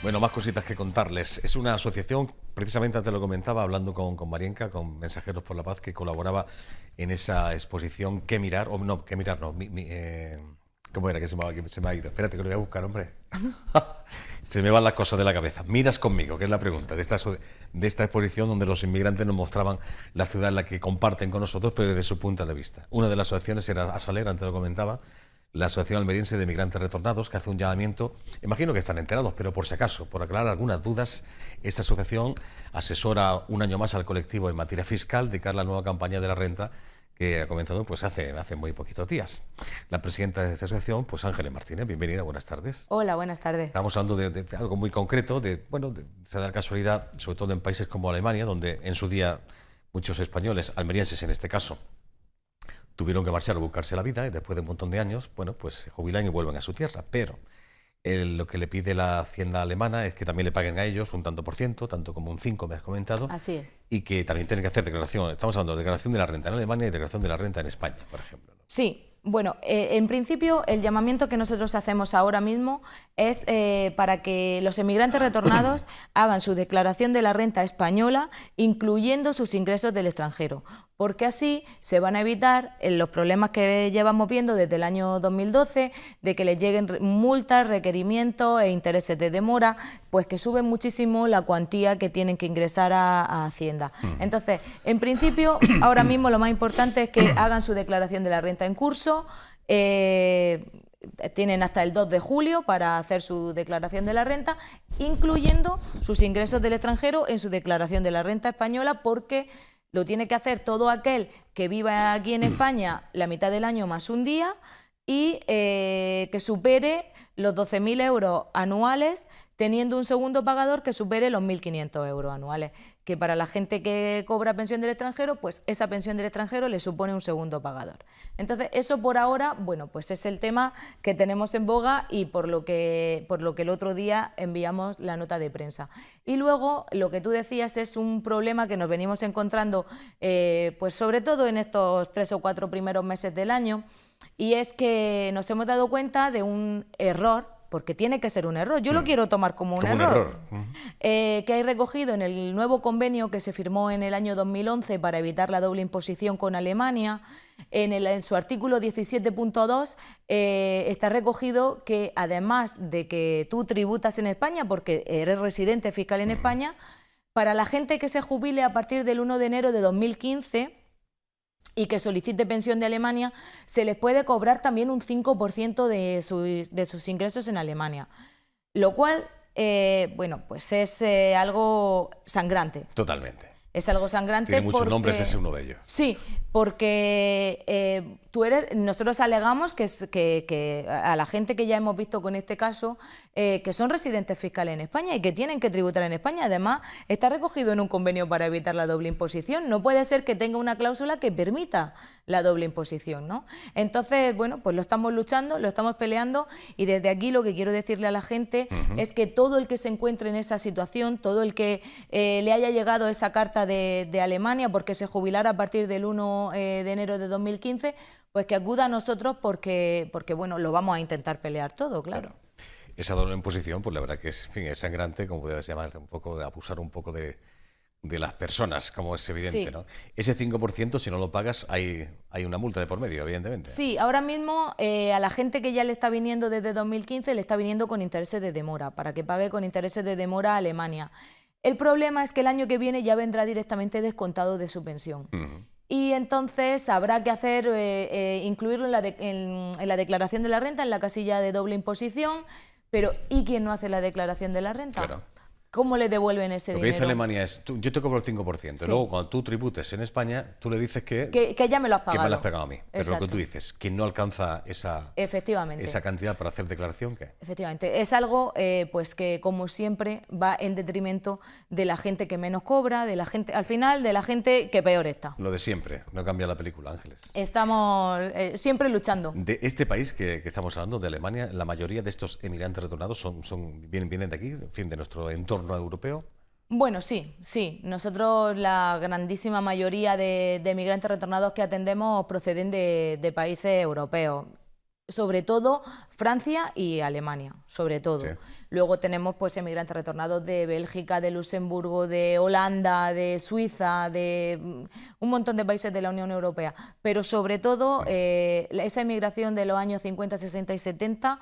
Bueno, más cositas que contarles. Es una asociación, precisamente antes lo comentaba, hablando con Marienca, con Mensajeros por la Paz, que colaboraba en esa exposición ¿Qué mirar? O no, ¿qué mirar? No, ¿cómo era que se me ha ido? Espérate que lo voy a buscar, hombre. Se me van las cosas de la cabeza. Miras conmigo, que es la pregunta de esta exposición donde los inmigrantes nos mostraban la ciudad en la que comparten con nosotros, pero desde su punto de vista. Una de las asociaciones era Asaler, antes lo comentaba, la Asociación Almeriense de Migrantes Retornados, que hace un llamamiento, imagino que están enterados, pero por si acaso, por aclarar algunas dudas, esta asociación asesora un año más al colectivo en materia fiscal de cara a la nueva campaña de la renta que ha comenzado pues hace muy poquitos días. La presidenta de esta asociación, pues Ángeles Martínez, bienvenida, buenas tardes. Hola, buenas tardes. Estamos hablando de algo muy concreto, se da la casualidad, sobre todo en países como Alemania, donde en su día muchos españoles, almerienses en este caso, tuvieron que marchar a buscarse la vida y después de un montón de años, bueno, pues se jubilan y vuelven a su tierra. Pero lo que le pide la Hacienda alemana es que también le paguen a ellos un tanto por ciento, tanto como un 5, me has comentado. Así es. Y que también tienen que hacer declaración, estamos hablando de declaración de la renta en Alemania y declaración de la renta en España, por ejemplo, ¿no? Sí. Bueno, en principio el llamamiento que nosotros hacemos ahora mismo es para que los emigrantes retornados hagan su declaración de la renta española, incluyendo sus ingresos del extranjero, porque así se van a evitar los problemas que llevamos viendo desde el año 2012, de que les lleguen multas, requerimientos e intereses de demora, pues que suben muchísimo la cuantía que tienen que ingresar a Hacienda. Entonces, en principio, ahora mismo lo más importante es que hagan su declaración de la renta en curso. Tienen hasta el 2 de julio para hacer su declaración de la renta, incluyendo sus ingresos del extranjero en su declaración de la renta española, porque lo tiene que hacer todo aquel que viva aquí en España la mitad del año más un día y que supere los 12.000 euros anuales, teniendo un segundo pagador que supere los 1.500 euros anuales, que para la gente que cobra pensión del extranjero, pues esa pensión del extranjero le supone un segundo pagador. Entonces, eso por ahora, bueno, pues es el tema que tenemos en boga y por lo que el otro día enviamos la nota de prensa. Y luego, lo que tú decías es un problema que nos venimos encontrando, pues sobre todo en estos 3 o 4 primeros meses del año, y es que nos hemos dado cuenta de un error, porque tiene que ser un error, yo lo quiero tomar como un error. Que hay recogido en el nuevo convenio que se firmó en el año 2011 para evitar la doble imposición con Alemania. En su artículo 17.2 está recogido que además de que tú tributas en España porque eres residente fiscal en España, para la gente que se jubile a partir del 1 de enero de 2015 y que solicite pensión de Alemania, se les puede cobrar también un 5% de sus ingresos en Alemania. Lo cual, bueno, pues es algo sangrante. Totalmente. Es algo sangrante. Tiene muchos nombres, ese es uno de ellos. Sí, porque nosotros alegamos que a la gente que ya hemos visto con este caso, que son residentes fiscales en España y que tienen que tributar en España. Además, está recogido en un convenio para evitar la doble imposición. No puede ser que tenga una cláusula que permita la doble imposición, ¿no? Entonces, bueno, pues lo estamos luchando, lo estamos peleando, y desde aquí lo que quiero decirle a la gente es que todo el que se encuentre en esa situación, todo el que le haya llegado esa carta de Alemania porque se jubilara a partir del 1 de enero de 2015, pues que acuda a nosotros porque bueno, lo vamos a intentar pelear todo, claro. Esa doble imposición, pues la verdad que es, en fin, es sangrante, como debes llamar, un poco de abusar un poco de las personas, como es evidente, sí, ¿no? Ese 5%, si no lo pagas, hay una multa de por medio, evidentemente. Sí, ahora mismo a la gente que ya le está viniendo desde 2015, le está viniendo con intereses de demora, para que pague con intereses de demora a Alemania. El problema es que el año que viene ya vendrá directamente descontado de su pensión. Y entonces habrá que hacer, incluirlo en la declaración de la renta, en la casilla de doble imposición, pero ¿y quién no hace la declaración de la renta? Claro. ¿Cómo le devuelven ese dinero? Lo que dice Alemania es, yo te cobro el 5%, sí. Luego cuando tú tributes en España, tú le dices que ya me lo has pagado. Que me lo has pagado a mí. Pero exacto. Lo que tú dices, que no alcanza esa cantidad para hacer declaración, ¿qué? Efectivamente, es algo pues que como siempre va en detrimento de la gente que menos cobra, de la gente, al final, de la gente que peor está. Lo de siempre, no cambia la película, Ángeles. Estamos siempre luchando. De este país que estamos hablando, de Alemania, la mayoría de estos emigrantes retornados vienen de aquí, en fin, de nuestro entorno europeo. Bueno, sí. Nosotros la grandísima mayoría de migrantes retornados que atendemos proceden de países europeos. sobre todo Francia y Alemania, sobre todo. Sí. Luego tenemos pues emigrantes retornados de Bélgica, de Luxemburgo, de Holanda, de Suiza, de un montón de países de la Unión Europea. Pero sobre todo esa emigración de los años 50, 60 y 70,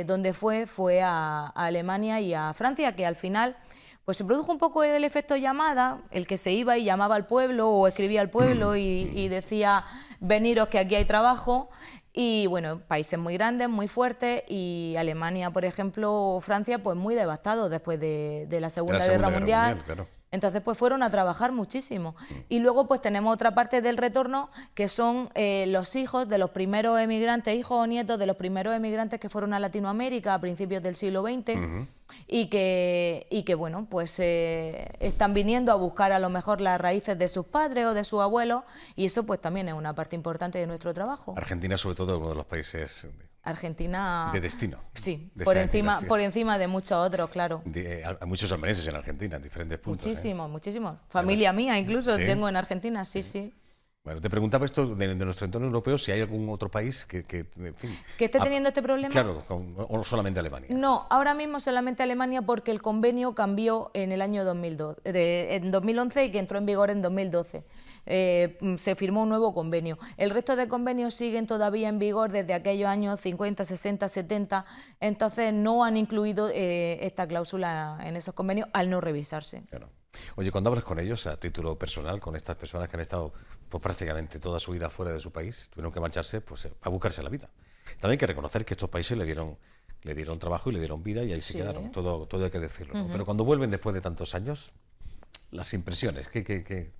donde fue a Alemania y a Francia, que al final pues se produjo un poco el efecto llamada, el que se iba y llamaba al pueblo o escribía al pueblo y decía, veniros que aquí hay trabajo. Y bueno, países muy grandes, muy fuertes, y Alemania, por ejemplo, o Francia, pues muy devastados después de la Segunda Guerra Mundial. Claro. Entonces, pues fueron a trabajar muchísimo. Y luego, pues tenemos otra parte del retorno, que son los hijos de los primeros emigrantes, hijos o nietos de los primeros emigrantes que fueron a Latinoamérica a principios del siglo XX. Y que bueno, pues están viniendo a buscar a lo mejor las raíces de sus padres o de sus abuelos, y eso pues también es una parte importante de nuestro trabajo. Argentina, sobre todo, uno de los países Argentina de destino. Sí, de por encima de muchos otros, claro. Hay muchos almerienses en Argentina, en diferentes puntos. Muchísimos, muchísimos. Familia mía incluso tengo en Argentina, sí. Bueno, te preguntaba esto de nuestro entorno europeo, si hay algún otro país que en fin, ¿que esté teniendo este problema? Claro, o solamente Alemania. No, ahora mismo solamente Alemania, porque el convenio cambió en el año 2011 y que entró en vigor en 2012. Se firmó un nuevo convenio. El resto de convenios siguen todavía en vigor desde aquellos años 50, 60, 70, entonces no han incluido esta cláusula en esos convenios al no revisarse. Claro. Oye, cuando hablas con ellos a título personal, con estas personas que han estado pues, prácticamente toda su vida fuera de su país, tuvieron que marcharse pues, a buscarse la vida. También hay que reconocer que estos países le dieron trabajo y le dieron vida y ahí se quedaron, todo hay que decirlo, ¿no? Pero cuando vuelven después de tantos años, las impresiones, ¿qué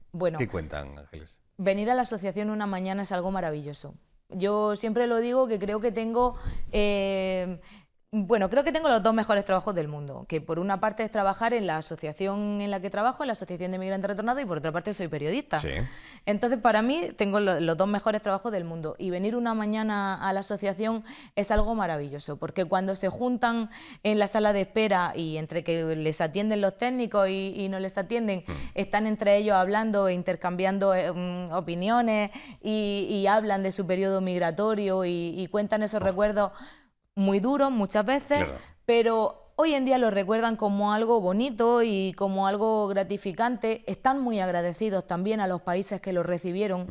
cuentan, Ángeles? Venir a la asociación una mañana es algo maravilloso. Yo siempre lo digo, que creo que tengo... creo que tengo los dos mejores trabajos del mundo, que por una parte es trabajar en la asociación en la que trabajo, en la Asociación de Migrantes Retornados, y por otra parte soy periodista. Sí. Entonces, para mí, tengo los dos mejores trabajos del mundo, y venir una mañana a la asociación es algo maravilloso, porque cuando se juntan en la sala de espera y entre que les atienden los técnicos y no les atienden, están entre ellos hablando e intercambiando opiniones y hablan de su periodo migratorio y cuentan esos recuerdos muy duros muchas veces, claro, pero hoy en día lo recuerdan como algo bonito y como algo gratificante. Están muy agradecidos también a los países que los recibieron,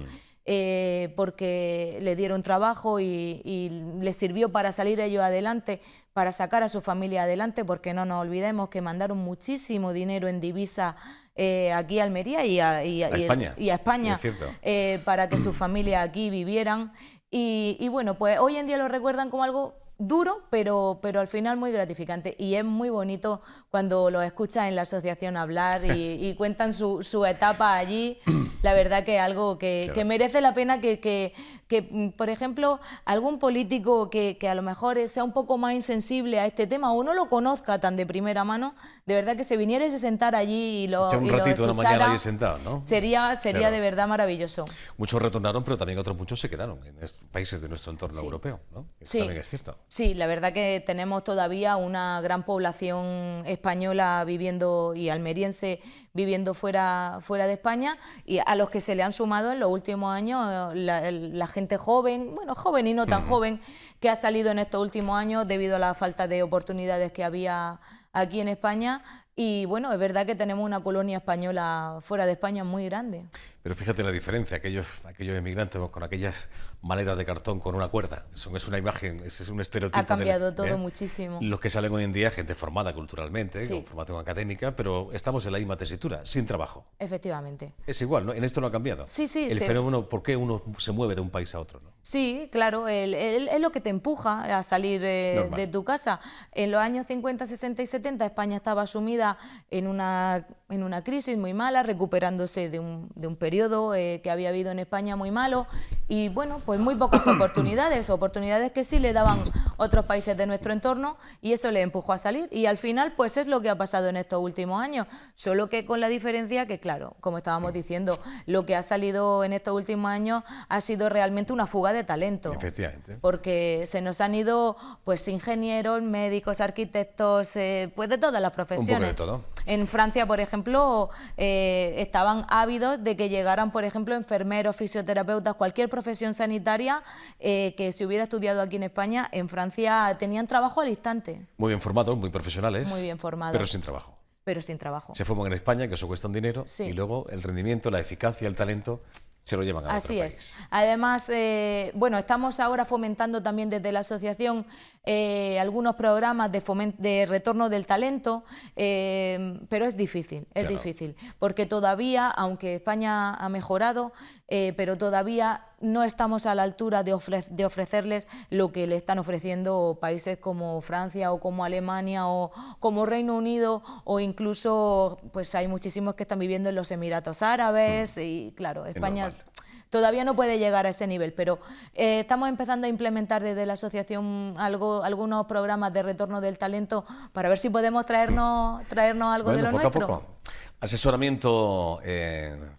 porque le dieron trabajo y les sirvió para salir ellos adelante, para sacar a su familia adelante, porque no nos olvidemos que mandaron muchísimo dinero en divisa aquí a Almería y a España para que sus familias aquí vivieran. Y bueno, pues hoy en día lo recuerdan como algo duro, pero al final muy gratificante, y es muy bonito cuando los escuchas en la asociación hablar y cuentan su etapa allí. La verdad que es algo que merece la pena que, por ejemplo, algún político que a lo mejor sea un poco más insensible a este tema o no lo conozca tan de primera mano, de verdad que se viniera y se sentara allí y lo un ratito, una mañana allí sentado, ¿no? Sería claro, de verdad maravilloso. Muchos retornaron, pero también otros muchos se quedaron en países de nuestro entorno europeo, ¿no? Eso también es cierto. Sí, la verdad que tenemos todavía una gran población española viviendo y almeriense viviendo fuera de España, y a los que se le han sumado en los últimos años la gente joven, bueno, joven y no tan joven, que ha salido en estos últimos años debido a la falta de oportunidades que había aquí en España. Y bueno, es verdad que tenemos una colonia española fuera de España muy grande. Pero fíjate la diferencia, aquellos emigrantes con aquellas maletas de cartón con una cuerda, eso es una imagen, es un estereotipo. Ha cambiado todo muchísimo. Los que salen hoy en día, gente formada culturalmente, con formación académica, pero estamos en la misma tesitura, sin trabajo. Efectivamente. Es igual, ¿no? En esto no ha cambiado. Sí. El fenómeno, ¿por qué uno se mueve de un país a otro, ¿no? Sí, claro, es lo que te empuja a salir de tu casa. En los años 50, 60 y 70 España estaba sumida en una crisis muy mala, recuperándose de un periodo que había habido en España muy malo, y bueno, pues muy pocas oportunidades que sí le daban otros países de nuestro entorno, y eso le empujó a salir, y al final pues es lo que ha pasado en estos últimos años, solo que con la diferencia que, claro, como estábamos diciendo, lo que ha salido en estos últimos años ha sido realmente una fuga de talento. Efectivamente. Porque se nos han ido pues ingenieros, médicos, arquitectos, pues de todas las profesiones. Un poco de todo. En Francia, por ejemplo, estaban ávidos de que llegaran, por ejemplo, enfermeros, fisioterapeutas, cualquier profesión sanitaria que se hubiera estudiado aquí en España. En Francia tenían trabajo al instante. Muy bien formados, muy profesionales. Muy bien formados. Pero sin trabajo. Pero sin trabajo. Se forman en España, que eso cuesta un dinero, Sí. y luego el rendimiento, la eficacia, el talento se lo llevan a otro Así país. es. Además, bueno, estamos ahora fomentando también desde la asociación algunos programas de retorno del talento, pero es difícil, Claro. difícil, porque todavía, aunque España ha mejorado, pero todavía no estamos a la altura de ofrecerles lo que le están ofreciendo países como Francia o como Alemania o como Reino Unido, o incluso pues hay muchísimos que están viviendo en los Emiratos Árabes y claro, España normal. todavía no puede llegar a ese nivel, pero estamos empezando a implementar desde la asociación algunos programas de retorno del talento para ver si podemos traernos algo de lo poco nuestro. a poco. Asesoramiento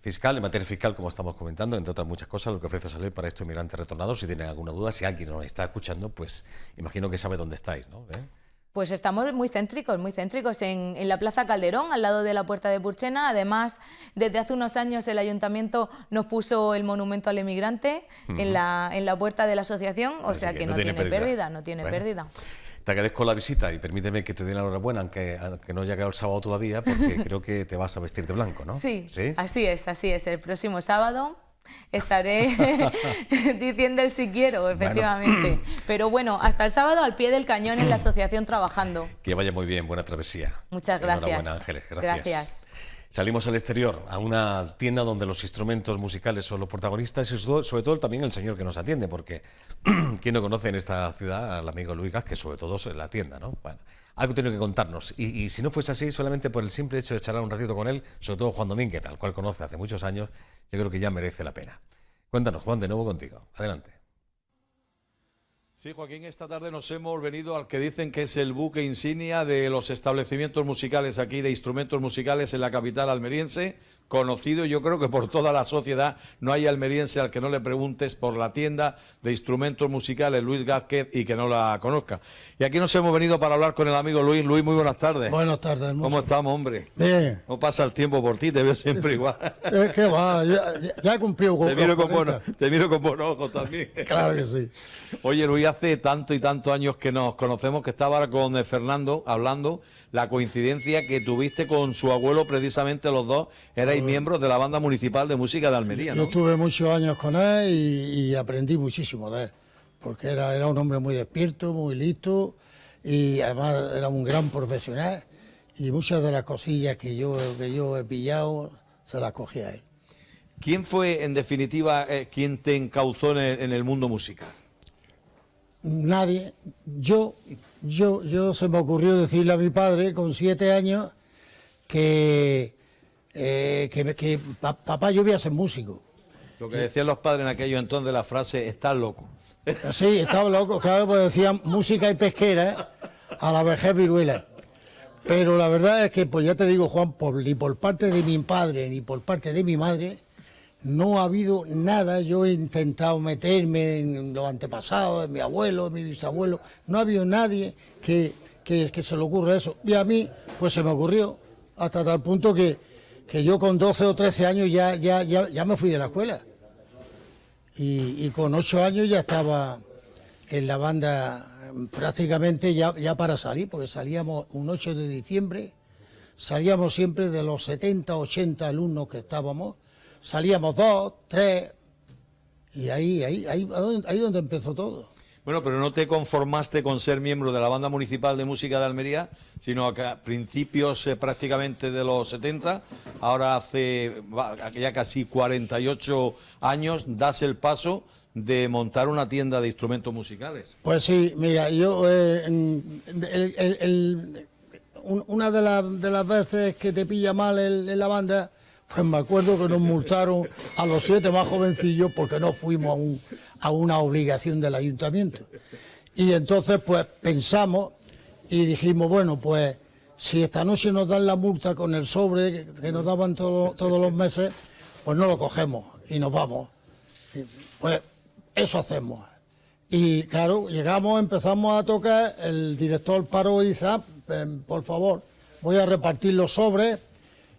fiscal, en materia fiscal, como estamos comentando, entre otras muchas cosas, lo que ofrece Salud para estos inmigrantes retornados. Si tienen alguna duda, si alguien nos está escuchando, pues imagino que sabe dónde estáis, ¿no? Pues estamos muy céntricos en la Plaza Calderón, al lado de la Puerta de Purchena. Además, desde hace unos años el Ayuntamiento nos puso el monumento al emigrante en la puerta de la asociación, o sea que no tiene pérdida, no tiene pérdida. Te agradezco la visita y permíteme que te dé la enhorabuena, aunque no haya llegado el sábado todavía, porque creo que te vas a vestir de blanco, ¿no? Sí, ¿Sí? así es. El próximo sábado estaré diciendo el si quiero, efectivamente. Bueno. Pero bueno, hasta el sábado al pie del cañón en la asociación trabajando. Que vaya muy bien, buena travesía. Muchas gracias. Enhorabuena, Ángeles, gracias. Gracias. Salimos al exterior, a una tienda donde los instrumentos musicales son los protagonistas y sobre todo también el señor que nos atiende, porque ¿quién no conoce en esta ciudad al amigo Luis Gaz, que sobre todo es la tienda, ¿no? Bueno, algo tiene que contarnos. Y si no fuese así, solamente por el simple hecho de charlar un ratito con él, sobre todo Juan Domínguez, al cual conoce hace muchos años, yo creo que ya merece la pena. Cuéntanos, Juan, de nuevo contigo. Adelante. Sí, Joaquín, esta tarde nos hemos venido al que dicen que es el buque insignia de los establecimientos musicales aquí, de instrumentos musicales en la capital almeriense, conocido yo creo que por toda la sociedad. No hay almeriense al que no le preguntes por la tienda de instrumentos musicales Luis Gázquez y que no la conozca. Y aquí nos hemos venido para hablar con el amigo Luis. Luis, muy buenas tardes. Buenas tardes, hermoso. ¿Cómo estamos, hombre? Bien. No pasa el tiempo por ti, te veo siempre igual. ¿Qué va? Ya he cumplido con Te miro con los 40. te miro con buenos ojos también. Claro que sí. Oye, Luis, hace tanto y tantos años que nos conocemos, que estaba ahora con Fernando hablando, la coincidencia que tuviste con su abuelo, precisamente los dos, erais miembros de la Banda Municipal de Música de Almería, ¿no? Yo estuve muchos años con él y aprendí muchísimo de él, porque era un hombre muy despierto, muy listo y además era un gran profesional y muchas de las cosillas que yo he pillado se las cogía él. ¿Quién fue, en definitiva, quien te encauzó en el mundo musical? Nadie. Yo se me ocurrió decirle a mi padre con 7 años que papá, yo voy a ser músico. Lo que decían los padres en aquello entonces, la frase, estás loco. Sí, estaba loco, claro, pues decían música y pesquera a la vejez viruela. Pero la verdad es que, pues ya te digo, Juan, ni por parte de mi padre ni por parte de mi madre, no ha habido nada. Yo he intentado meterme en los antepasados, en mi abuelo, en mi bisabuelo. No ha habido nadie que se le ocurra eso. Y a mí, pues se me ocurrió, hasta tal punto que yo con 12 o 13 años ya me fui de la escuela. Y con 8 años ya estaba en la banda prácticamente ya para salir, porque salíamos un 8 de diciembre, salíamos siempre de los 70, 80 alumnos que estábamos, salíamos 2, 3, y ahí donde empezó todo. Bueno, pero no te conformaste con ser miembro de la Banda Municipal de Música de Almería, sino que a principios prácticamente de los 70, ahora hace ya casi 48 años, das el paso de montar una tienda de instrumentos musicales. Pues sí, mira, yo una de las veces que te pilla mal en la banda, pues me acuerdo que nos multaron a los 7 más jovencillos porque no fuimos a una obligación del ayuntamiento. Y entonces pues pensamos y dijimos, bueno, pues si esta noche nos dan la multa con el sobre que nos daban todos los meses, pues no lo cogemos y nos vamos. Y, pues eso hacemos. Y claro, llegamos, empezamos a tocar, el director paró y dice, por favor, voy a repartir los sobres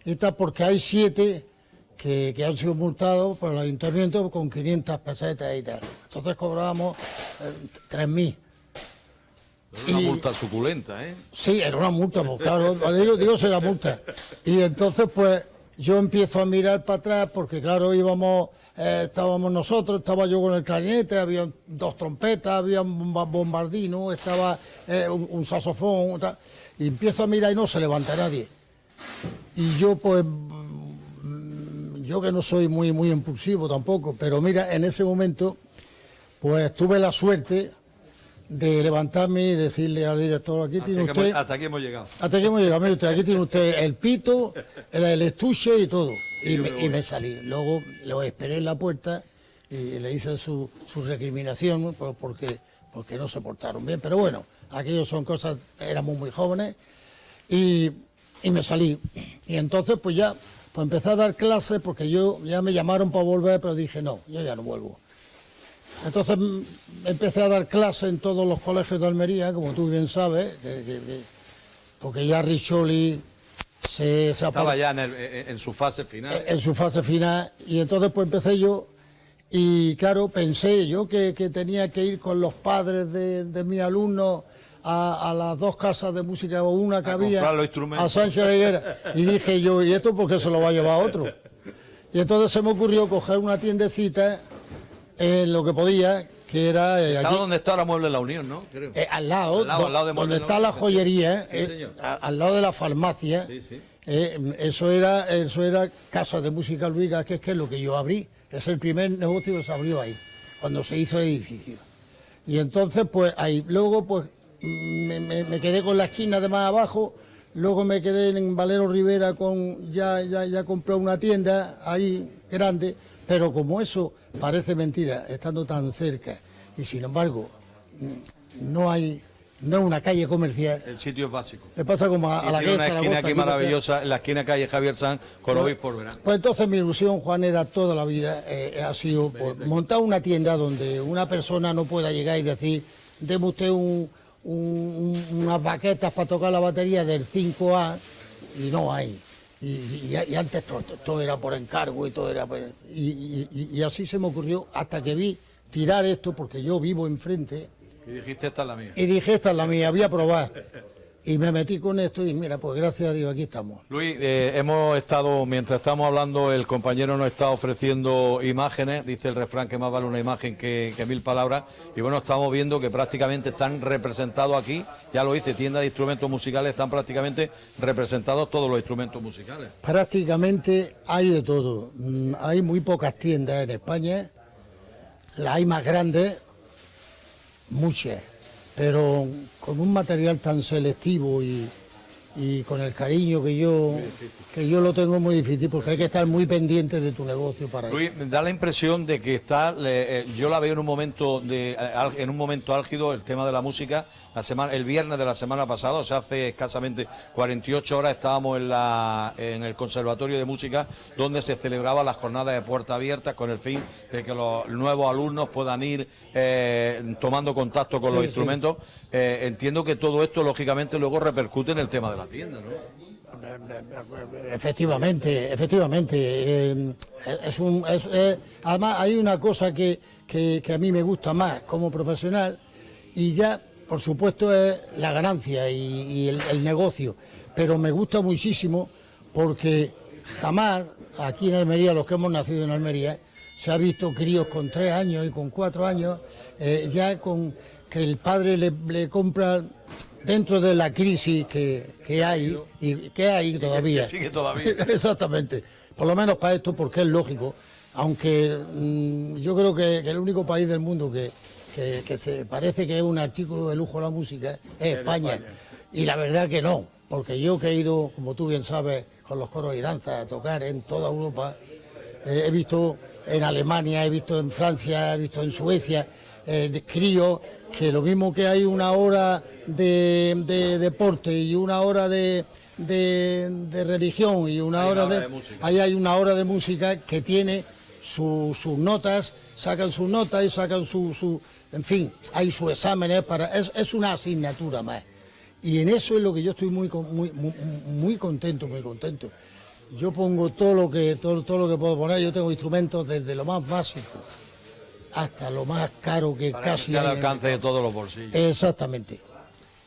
y tal, porque hay 7 que han sido multados por el ayuntamiento con 500 pesetas y tal. Entonces cobrábamos 3.000. Una multa suculenta, ¿eh? Sí, era una multa, pues claro, digo será multa. Y entonces pues yo empiezo a mirar para atrás porque claro, estábamos nosotros, estaba yo con el clarinete, había 2 trompetas, había un bombardino, estaba un saxofón, tal, y empiezo a mirar y no se levanta nadie. Y yo pues, yo que no soy muy impulsivo tampoco, pero mira, en ese momento pues tuve la suerte de levantarme y decirle al director, aquí tiene usted... Hasta aquí hemos llegado. Hasta aquí hemos llegado, mire usted, aquí tiene usted el pito, el estuche y todo. Y me salí. Luego lo esperé en la puerta y le hice su recriminación porque no se portaron bien. Pero bueno, aquello son cosas, éramos muy jóvenes y me salí. Y entonces pues ya pues empecé a dar clases porque ya me llamaron para volver, pero dije no, yo ya no vuelvo. Entonces empecé a dar clases en todos los colegios de Almería, como tú bien sabes, porque ya Riccioli se estaba ya en su fase final. En su fase final, y entonces pues empecé yo, y claro, pensé yo que tenía que ir con los padres de mis alumnos a las 2 casas de música, o una que había, a Sánchez de Higuera, y dije yo, ¿y esto por qué se lo va a llevar otro? Y entonces se me ocurrió coger una tiendecita en lo que podía, que era... Estaba aquí, donde está ahora Mueble La Unión, ¿no? Creo. Al lado de donde está la joyería, sí, señor. Al lado de la farmacia. Sí, sí. Eso era Casa de Música Luiga, que es lo que yo abrí. Es el primer negocio que se abrió ahí, cuando se hizo el edificio. Y entonces, pues ahí, luego pues me quedé con la esquina de más abajo, luego me quedé en Valero Rivera ya compré una tienda ahí grande. Pero como eso parece mentira, estando tan cerca, y sin embargo no es una calle comercial. El sitio es básico. Le pasa como a la tiene una Zaragoza, esquina aquí maravillosa, en la esquina calle Javier Sanz, con Obispo Verán. Pues entonces mi ilusión, Juan, era toda la vida, ha sido pues, montar una tienda donde una persona no pueda llegar y decir, deme usted unas baquetas para tocar la batería del 5A, y no hay. Y antes todo era por encargo y todo era... Y así se me ocurrió hasta que vi tirar esto, porque yo vivo enfrente. Y dijiste, esta es la mía. Y dije, esta es la mía, voy a probar. Y me metí con esto y mira, pues gracias a Dios aquí estamos. Luis, mientras estamos hablando, el compañero nos está ofreciendo imágenes, dice el refrán que más vale una imagen que 1000 palabras, y bueno, estamos viendo que prácticamente están representados aquí, ya lo hice, tienda de instrumentos musicales, están prácticamente representados todos los instrumentos musicales. Prácticamente hay de todo, hay muy pocas tiendas en España, las hay más grandes, muchas, pero con un material tan selectivo y con el cariño que yo lo tengo, muy difícil, porque hay que estar muy pendiente de tu negocio para Luis, me da la impresión de que yo la veo en un momento álgido, el tema de la música. El viernes de la semana pasada, o sea, hace escasamente 48 horas, estábamos en el Conservatorio de Música, donde se celebraba las jornadas de puertas abiertas con el fin de que los nuevos alumnos puedan ir tomando contacto con los instrumentos. Entiendo que todo esto, lógicamente, luego repercute en el tema de la tienda, ¿no? Efectivamente. Además, hay una cosa que a mí me gusta más como profesional, y ya, por supuesto, es la ganancia y el negocio. Pero me gusta muchísimo porque jamás aquí en Almería, los que hemos nacido en Almería, se ha visto críos con 3 años y con 4 años, ya con que el padre le compra, dentro de la crisis que hay, y que hay todavía. Que sigue todavía. Exactamente. Por lo menos para esto, porque es lógico, aunque yo creo que el único país del mundo que se parece que es un artículo de lujo la música es España. Y la verdad que no, porque yo que he ido, como tú bien sabes, con los coros y danzas a tocar en toda Europa, he visto en Alemania, he visto en Francia, he visto en Suecia, críos que lo mismo que hay una hora de deporte y una hora de religión y una hora de música. Ahí hay una hora de música que tiene sus notas, sacan sus notas y sacan en fin, hay sus exámenes es una asignatura más. Y en eso es lo que yo estoy muy contento, Yo pongo todo lo que puedo poner, yo tengo instrumentos desde lo más básico hasta lo más caro que Para casi que al hay alcance de todos los bolsillos. Exactamente.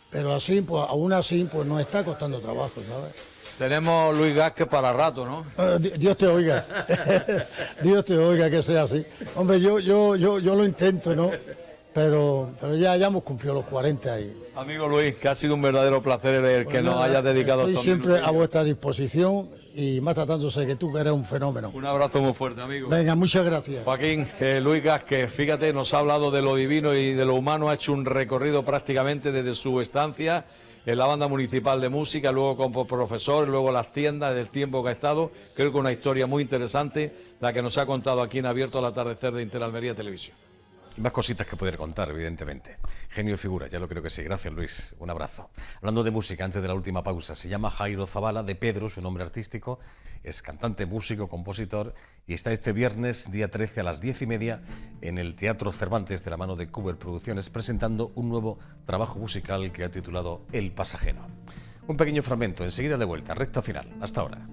Pero así, pues aún así, pues nos está costando trabajo, ¿sabes? Tenemos Luis Gázquez para rato, ¿no? Dios te oiga. Dios te oiga que sea así. Hombre, yo lo intento, ¿no? Pero ya hemos cumplido los 40 y... Amigo Luis, que ha sido un verdadero placer el que nos hayas dedicado estoy estos siempre minutillos. a vuestra disposición y más tratándose que tú, que eres un fenómeno. Un abrazo muy fuerte, amigo. Venga, muchas gracias. Joaquín, Luis Gázquez, fíjate, nos ha hablado de lo divino y de lo humano, ha hecho un recorrido prácticamente desde su estancia en la banda municipal de música, luego como profesor, luego las tiendas, del tiempo que ha estado. Creo que una historia muy interesante la que nos ha contado aquí en Abierto al Atardecer de Interalmería Televisión. Y más cositas que poder contar, evidentemente. Genio y figura, ya lo creo que sí. Gracias, Luis. Un abrazo. Hablando de música, antes de la última pausa, se llama Jairo Zabala, de Pedro, su nombre artístico. Es cantante, músico, compositor y está este viernes, día 13, a las 10:30, en el Teatro Cervantes, de la mano de Cuber Producciones, presentando un nuevo trabajo musical que ha titulado El Pasajero. Un pequeño fragmento, enseguida de vuelta, recta final. Hasta ahora.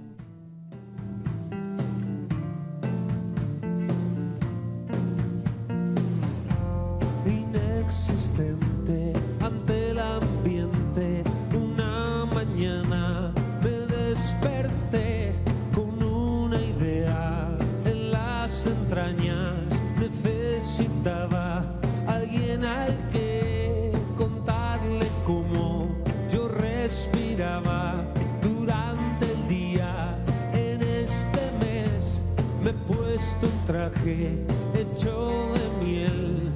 Inexistente ante el ambiente, una mañana me desperté con una idea en las entrañas. Necesitaba alguien al que contarle cómo yo respiraba durante el día. En este mes me he puesto un traje hecho de miel.